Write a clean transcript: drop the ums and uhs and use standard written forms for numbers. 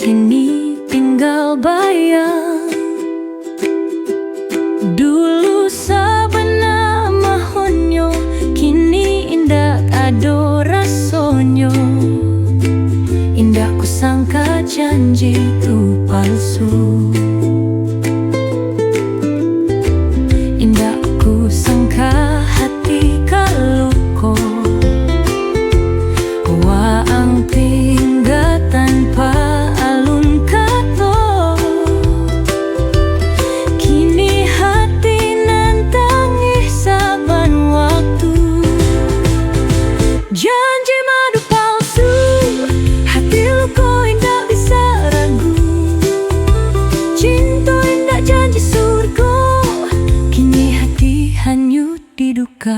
kini tinggal bayang. Dulu sabana mahonyo, kini indah ado rasonyo. Indah ku sangka janji itu palsu. Indah ku sangka hati kaluko. Waang tinggal tanpa alun kato. Kini hati nantangih saban waktu. Janji madu palsu, hati luko indah bisa ragu. Cinta indah janji surga, kini hati hanyut di duka.